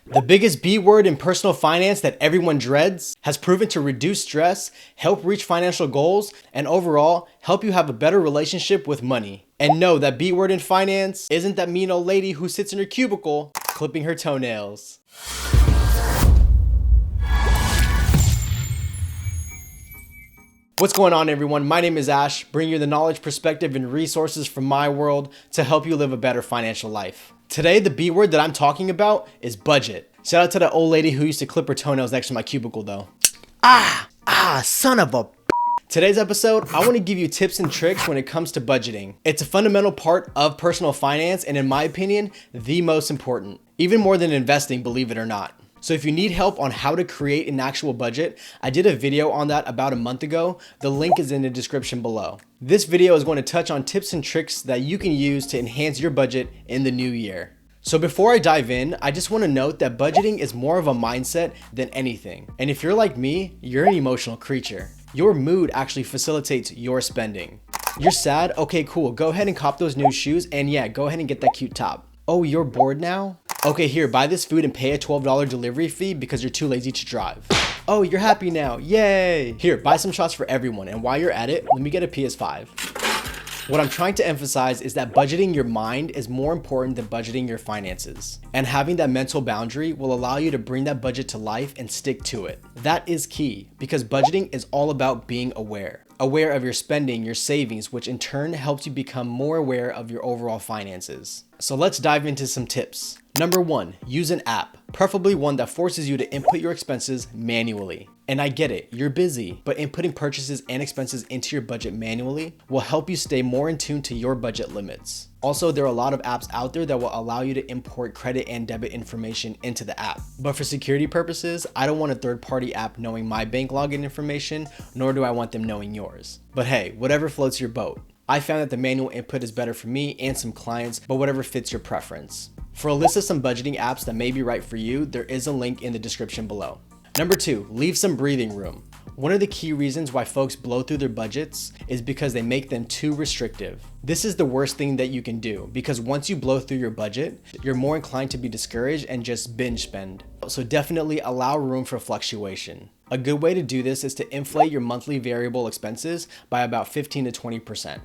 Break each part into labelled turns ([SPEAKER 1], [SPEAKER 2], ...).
[SPEAKER 1] The biggest B word in personal finance that everyone dreads has proven to reduce stress, help reach financial goals, and overall help you have a better relationship with money. And no, that B word in finance isn't that mean old lady who sits in her cubicle clipping her toenails. What's going on, everyone? My name is Ash, bringing you the knowledge, perspective, and resources from my world to help you live a better financial life. Today, the B word that I'm talking about is budget. Shout out to that old lady who used to clip her toenails next to my cubicle though. Son of a... Today's episode, I want to give you tips and tricks when it comes to budgeting. It's a fundamental part of personal finance and in my opinion, the most important. Even more than investing, believe it or not. So if you need help on how to create an actual budget, I did a video on that about a month ago. The link is in the description below. This video is going to touch on tips and tricks that you can use to enhance your budget in the new year. So before I dive in, I just want to note that budgeting is more of a mindset than anything. And if you're like me, you're an emotional creature. Your mood actually facilitates your spending. You're sad? Okay, cool. Go ahead and cop those new shoes and yeah, go ahead and get that cute top. Oh, you're bored now? Okay, here, buy this food and pay a $12 delivery fee because you're too lazy to drive. Oh, you're happy now, yay! Here, buy some shots for everyone, and while you're at it, let me get a PS5. What I'm trying to emphasize is that budgeting your mind is more important than budgeting your finances. And having that mental boundary will allow you to bring that budget to life and stick to it. That is key, because budgeting is all about being aware. Aware of your spending, your savings, which in turn helps you become more aware of your overall finances. So let's dive into some tips. Number 1, use an app, preferably one that forces you to input your expenses manually. And I get it, you're busy, but inputting purchases and expenses into your budget manually will help you stay more in tune to your budget limits. Also, there are a lot of apps out there that will allow you to import credit and debit information into the app. But for security purposes, I don't want a third-party app knowing my bank login information, nor do I want them knowing yours. But hey, whatever floats your boat. I found that the manual input is better for me and some clients, but whatever fits your preference. For a list of some budgeting apps that may be right for you, there is a link in the description below. Number 2, leave some breathing room. One of the key reasons why folks blow through their budgets is because they make them too restrictive. This is the worst thing that you can do because once you blow through your budget, you're more inclined to be discouraged and just binge spend. So definitely allow room for fluctuation. A good way to do this is to inflate your monthly variable expenses by about 15 to 20%.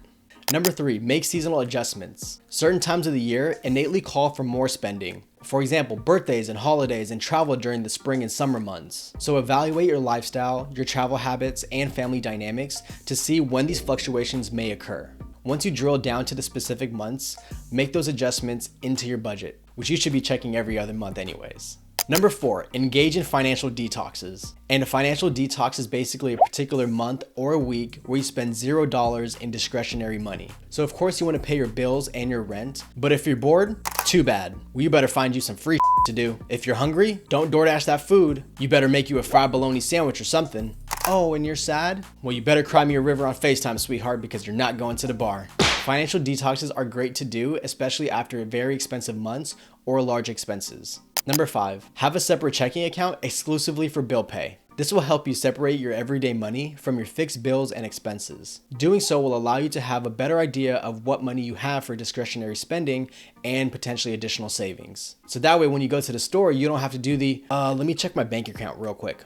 [SPEAKER 1] Number 3, make seasonal adjustments. Certain times of the year innately call for more spending. For example, birthdays and holidays and travel during the spring and summer months. So evaluate your lifestyle, your travel habits, and family dynamics to see when these fluctuations may occur. Once you drill down to the specific months, make those adjustments into your budget, which you should be checking every other month anyways. Number 4, engage in financial detoxes. And a financial detox is basically a particular month or a week where you spend $0 in discretionary money. So of course you want to pay your bills and your rent, but if you're bored, too bad. Well, you better find you some free to do. If you're hungry, don't DoorDash that food. You better make you a fried bologna sandwich or something. Oh, and you're sad? Well, you better cry me a river on FaceTime, sweetheart, because you're not going to the bar. Financial detoxes are great to do, especially after very expensive months or large expenses. Number 5, have a separate checking account exclusively for bill pay. This will help you separate your everyday money from your fixed bills and expenses. Doing so will allow you to have a better idea of what money you have for discretionary spending and potentially additional savings. So that way when you go to the store, you don't have to do the, let me check my bank account real quick.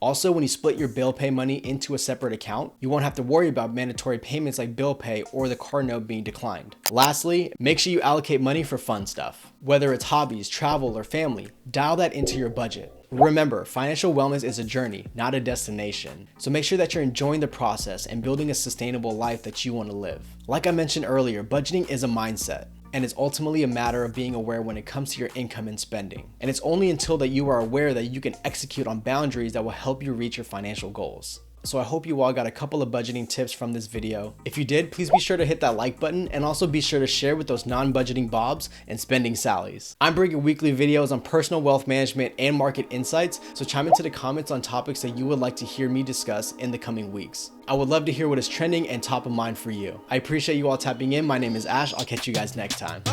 [SPEAKER 1] Also, when you split your bill pay money into a separate account, you won't have to worry about mandatory payments like bill pay or the car note being declined. Lastly, make sure you allocate money for fun stuff. Whether it's hobbies, travel, or family, dial that into your budget. Remember, financial wellness is a journey, not a destination. So make sure that you're enjoying the process and building a sustainable life that you want to live. Like I mentioned earlier, budgeting is a mindset. And it's ultimately a matter of being aware when it comes to your income and spending. And it's only until that you are aware that you can execute on boundaries that will help you reach your financial goals. So I hope you all got a couple of budgeting tips from this video. If you did, please be sure to hit that like button and also be sure to share with those non-budgeting Bobs and spending Sallys. I'm bringing weekly videos on personal wealth management and market insights, so chime into the comments on topics that you would like to hear me discuss in the coming weeks. I would love to hear what is trending and top of mind for you. I appreciate you all tapping in. My name is Ash. I'll catch you guys next time.